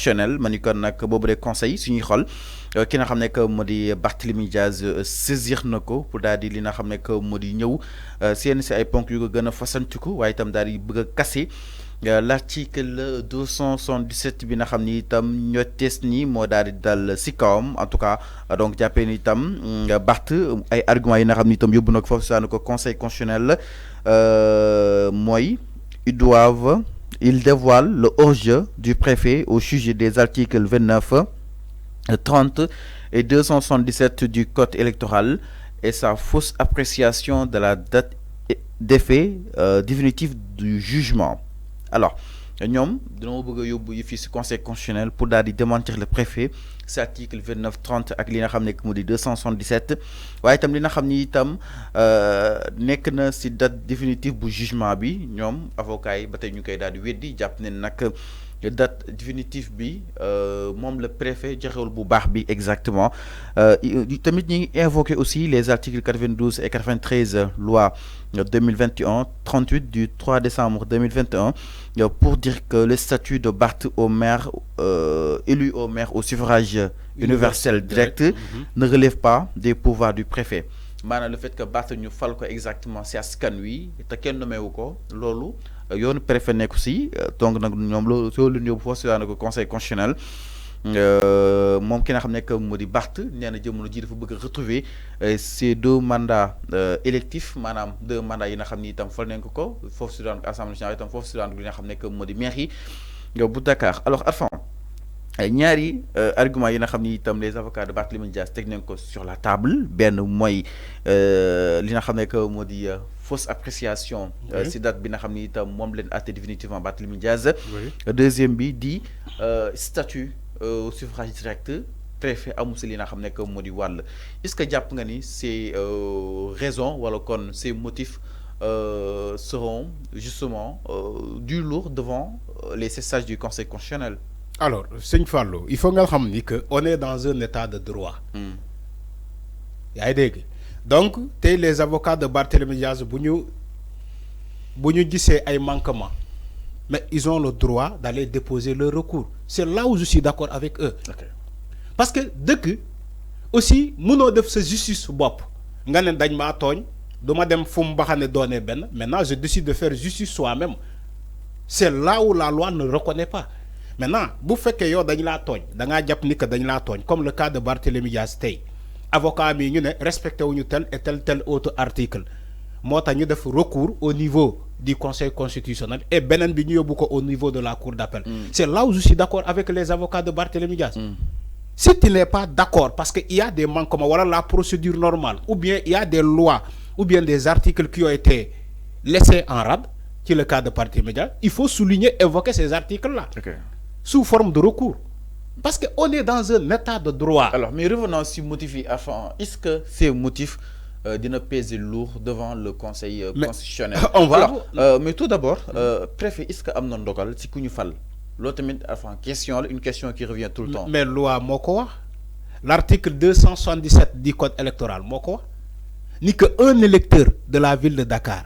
constitutionnel ma ni kon nag boobu de conseil suñuy xool ki nga xam ne que moo di Barthélémy Diaz saisir na ko pour daal di li nga xam ne que moo di ñëw seen si ay ponk yu ko gën a fasantiku waaye itam daal di bëgg a kase l'article 277 bi nga xam ni itam ñoo tees ni moo daal di dal si kawam en tout cas donc jàppee ni itam Barth ay arguments yi nga xam ni itam yóbbu na ko foofu si ko conseil constitutionnel mooy ils dévoilent le hors-jeu du préfet au sujet des articles 29, 30 et 277 du code électoral et sa fausse appréciation de la date d'effet définitif du jugement. Alors, nous avons besoin conseil constitutionnel pour démentir le préfet, c'est article 29, 30 ak li nga xam ne mu di 277 waaye itam li nga xam ni itam nekk na si date définitive bu jugement bi ñoom avocat yi ba tey ñu koy daal di weddi jàpp ne nag date définitive bi moom le préfet joxewul bu baax bi exactement tamit ñi ngi invoqué aussi les articles 92 et 93 loi 2021 38 du 3 décembre 2021 pour dire que le statut de Barth au maire élu au maire au suffrage universel direct ne relève pas des pouvoirs du préfet. Maanaam le fait que Barth ñu fal ko exactement si askan wi te kenn nommé wu ko loolu yoonu préfet nekk aussi donc nag ñoom loolu soo leen yóbbu foofu si ko conseil constitutionnel moom ki nga xam ne que moo di Barth nee na jamono ji dafa bëgg a retrouver ces deux mandats électifs maanaam deux mandats yi nga xam ni itam fal nañ ko foofu si daan assemblée nationale itam foofu si daan li nga xam ne que moo di maire yi bu Dakar. Alors Arfan ñaari argument yi nga xam ni itam les avocats de Barthélémy Diaz teg nañ ko sur la table benn mooy li nga xam ne que moo di fausse appréciation si date bi nga xam ni itam moom leen àtte définitivement Barthélémy Diaz. Deuxième bi di statut au suffrage direct préfet amul si li nga xam ne que moo di wàll est-ce que jàpp nga ni ces raisons wala kon ces motifs seront justement du lourd devant les sages du conseil constitutionnel? Alors, Seigne Fallou, il faut que on est dans un état de droit. Donc, les avocats de Barthélémy Diaz, si un manquement, mais ils ont le droit d'aller déposer le recours. C'est là où je suis d'accord avec eux. Okay. Parce que dès que aussi, nous devons faire justice bop. Maintenant, je décide de faire justice soi-même. C'est là où la loi ne reconnaît pas. Maintenant, vous faites que vous avez la togn, comme le cas de Barthélémy Diaz tay. Avocat mi ñu respecté wuñu tel et tel autre article. Mota ñu def recours au niveau du Conseil constitutionnel et benen bi ñu yobbu ko au niveau de la Cour d'appel. C'est là où je suis d'accord avec les avocats de Barthélémy Diaz. Si tu n'es pas d'accord parce qu'il y a des manquements, voilà la procédure normale, ou bien il y a des lois, ou bien des articles qui ont été laissés en rade, qui est le cas de Barthélémy Diaz, il faut souligner, évoquer ces articles-là. Okay. Sous forme de recours. Parce qu'on est dans un état de droit. Alors, mais revenons sur motifs, est-ce que ces motifs d'une peser lourd devant le Conseil constitutionnel? On va. Alors, mais tout d'abord, préfet, est-ce que Amnon Dogal, si qu'on y fall? L'autre question, une question qui revient tout le temps. Mais loi Mokowa, l'article 277 du code électoral Mokowa, ni qu'un électeur de la ville de Dakar,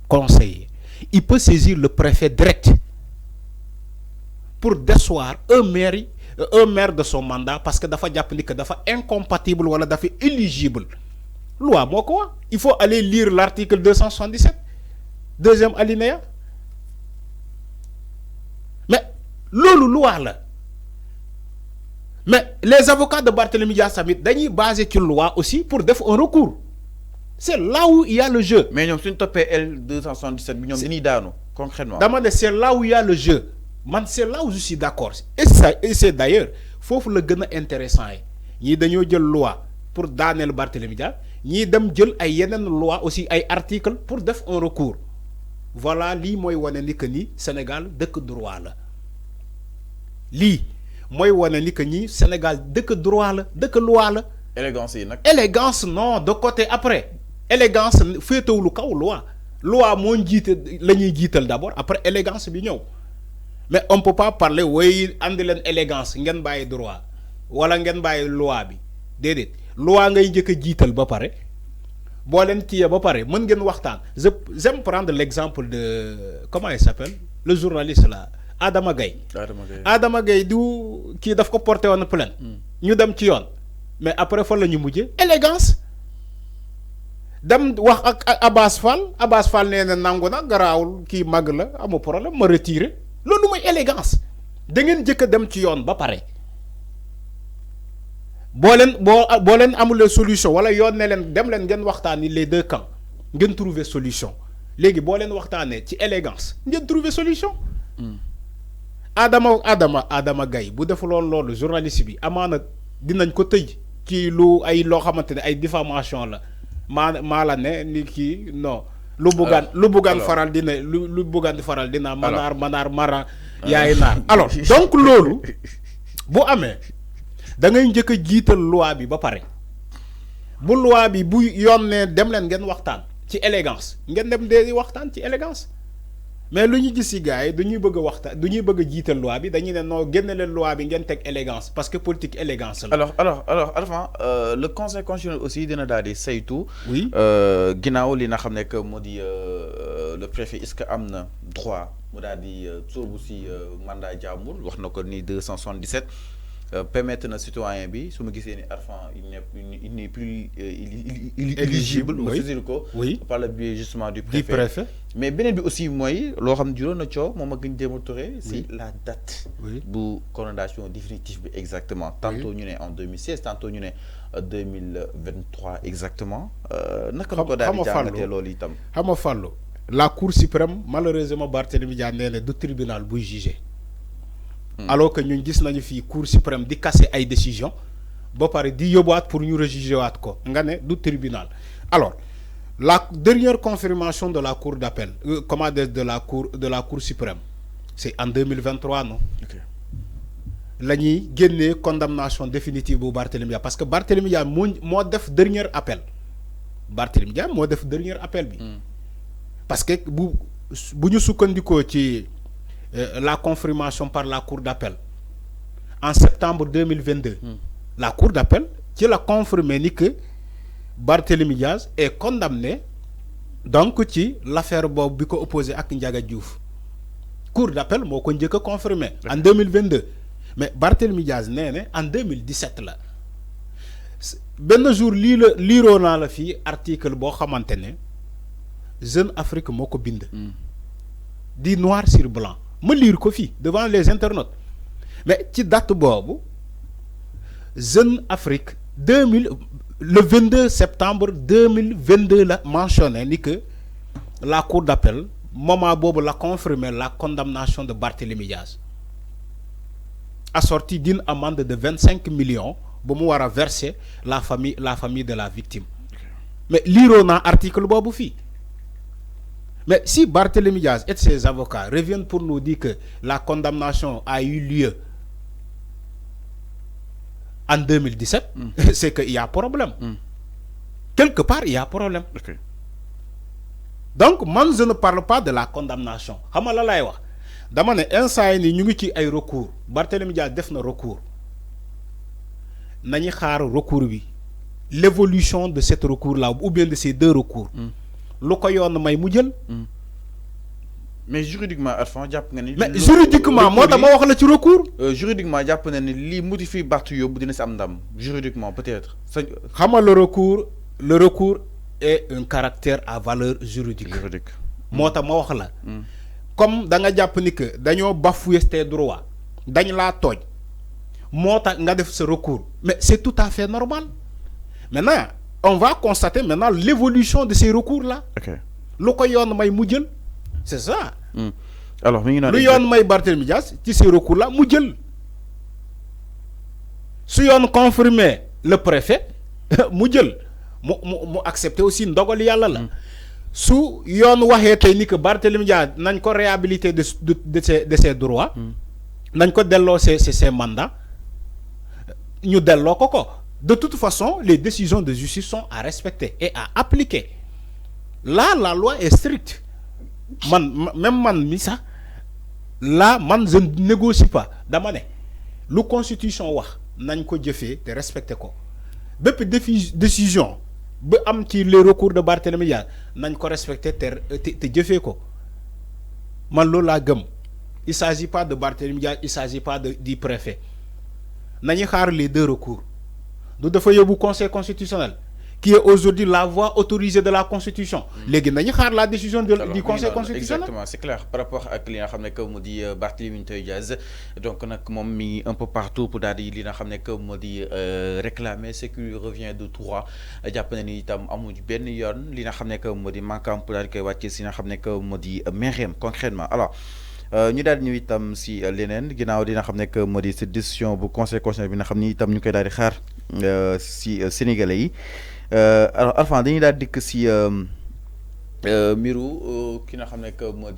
conseiller, il peut saisir le préfet direct pour déchoir un maire de son mandat parce que dafa japp ni que dafa incompatible wala dafa éligible. Loi moko il faut aller lire l'article 277 deuxième alinéa. Mais lolu loi là. Mais les avocats de Barthélémy Diaz tamit dañuy basé ci loi aussi pour def un recours. C'est là où il y a le jeu. Mais ñom suñ topé L277 bi ñom dañuy daanu concrètement. C'est là où il y a le jeu. C'est là où je suis d'accord. Et c'est d'ailleurs, faut que le gën intéressant. Ni dañoo jël loi pour Daniel Barthélémy Diaz, ni dem jël ay yenen loi aussi ay article pour def un recours. Voilà li moy wone ni que ni Sénégal dëkk droit la. Li moy wone ni que ni Sénégal dëkk droit la, dëkk loi la. Élégance yi nak. Élégance non, de côté après. Élégance féetewul kaw loi. Loi mo njité lañuy jital d'abord après élégance bi ñëw. Mais on ne peut pas parler oui andi len élégance ngeen baye droit wala ngeen baye loi bi dédét loi ngay jëk jital ba paré bo len tiyé ba paré mën ngeen waxtaan. J'aime prendre l'exemple de comment il s'appelle le journaliste là Adama Gaye Adama Gaye du kii daf ko porté woon plainte ñu dem ci yoon mais après fa la ñu mujjee élégance dem wax ak Abass Fall nee na nangu na garaawul kii màgg la amu problème ma retiré loolu mooy élégance da ngeen jëkk a dem ci yoon ba pare boo leen amulee solution wala yoon ne leen dem leen ngeen waxtaani les deux camps ngeen trouver solution léegi boo leen waxtaanee ci élégance ngeen trouver solution. Adama Gaye bu defuloon loolu journaliste bi amaana dinañ ko tëj ci lu ay loo xamante ne ay diffamation la maa la ne ni kii non. lu buggaan faral dina lu buggaan faral dina. manaar mara yaay naar. alors donc loolu bu amee da ngay njëkk a jiital loi bi ba pare bu loi bi bu yoon ne dem leen ngeen waxtaan ci élégance ngeen dem dee waxtaan ci élégance. mais lu ñu gis ci gars yi dañuy bëgg a waxtaan dañuy bëgg a jiital loi bi dañuy ne noo génne leen loi bi ngeen teg élégance parce que politique élégance la. alors Arfan le conseil constitutionnel aussi dina daal di saytu. oui ginnaaw li nga xam ne que moo di le préfet est-ce que am na droit mu daal di sóobu si mandat jàmbur wax na ko ni 277. Permettre na citoyen bi su ma gisee ni Arfan il n'est plus éligible. oui saisir ko. oui par le biais justement du préfet. mais beneen bi aussi mooy loo xam ne juróon na coow moom ak gën jéem a turee. si la date. bu condamnation définitive bi exactement. tantôt ñu ne en 2016 tantôt ñu ne 2023 exactement. naka la ko daal di jàngatee loolu itam. xam nga Fallou la cour suprême malheureusement Barthélémy Dias nee na du tribunal buy jugé. alors que ñun gis nañu fii cour suprême di casser ay décision ba pare di yóbbuwaat pour ñu rejuger waat ko nga ne du tribunal. alors la dernière confirmation de la cour d'appel de la cour suprême c'est en 2023 non. la ñuy génnee condamnation définitive bu Barthélémy Dias parce que Barthélémy Dias moo def dernier appel Barthélémy Dias moo def dernier appel bi. parce que bu ñu sukkandikoo ci. La confirmation par la cour d'appel en septembre 2022. La cour d'appel qui l'a confirmé ni que Barthélémy Dias est condamné donc ci l'affaire boobu bi ko opposé ak Ndiaga Diouf cour d'appel moo ko njëkk a confirmé en 2022 mais Barthélémy Dias nee na en 2017 la benn jour liiroo naa la fii article boo xamante ne Jeune Afrique moo ko bind di noir sur blanc ma lire ko fii devant les internautes mais ci date boobu Jeune Afrique le 22 septembre 2022 la mentionné ni que la cour d'appel moment boobu la confirmé la condamnation de Barthélémy Dias assortie d'une amende de 25 millions ba mu war a verser la famille de la victime mais liiroo naa article boobu fii. Mais si Barthélémy Dias et ses avocats reviennent pour nous dire que la condamnation a eu lieu en 2017, c'est qu'il y a problème. Quelque part, il y a problème. Okay. Donc, moi, je ne parle pas de la condamnation. Je ne sais pas. Dama ne instant ni ñu ngi ci ay recours Barthélémy Dias def na recours nañu xaar recours bi l'évolution de cet recours là ou bien de ces deux recours. lu ko yoon may mu jël. mais juridiquement Arfan jàpp nga ni. mais juridiquement moo tax ma wax la ci recours. juridiquement jàpp na ni lii motivé Barth yóbbu dina si am ndam juridiquement peut-être. xam nga le recours est un caractère à valeur juridique. moo tax ma wax la. comme da nga jàpp ni que dañoo bafouer tes droits dañ laa tooñ moo tax nga def ce recours mais c'est tout à fait normal maintenant. On va constater maintenant l'évolution de ces recours-là. Ok. lu ko yoon may mu jël c'est ça. alors mi ngi naan lu yoon may Barthélémy Dias ci ces recours-là mu jël su yoon confirmer le préfet mu jël mu accepter aussi ndogal yàlla la. su yoon waxee tey ni que Barthélémy Dias nañ ko réhabiliter de ses droits. nañ ko delloo ses mandats ñu delloo ko. De toute façon, les décisions de justice sont à respecter et à appliquer. Là, la loi est stricte. Même man, je ne négocie pas. Dama ne, lu constitution wax, nañ ko jëfé te respecter ko. Bépp décision bu am ci les recours de Barthélémy Dias nañ ko respecter te jëfé ko. Man loolu laa gëm. il s'agit pas de Barthélémy Diaz, il s'agit pas du préfet nañu xaar les deux recours du dafa yóbbu conseil constitutionnel qui est aujourd'hui la voie autorisée de la constitution. Légui nañu xaar la décision du conseil constitutionnel. Exactement, c'est clair par rapport à li nga xamné que mu di Barthélémy Diaz donc nak mom mi un peu partout pour daal di li nga xamné que mu di réclamer ce qui lui revient de droit jàpp na ni itam amuñu benn yoon li nga xamné que mu di manquant pour daal di koy wàccee si nga xamné que mu di mairie concrètement. Alors ñu daal ñu itam si leneen ginnaaw dina xam ne que moo di cette décision bu conseil constitutionnel bi nga xam ni itam ñu koy daal di xaar si sénégalais yi alors enfin dañuy daal dikk si mbiru ki nga xam ne que moo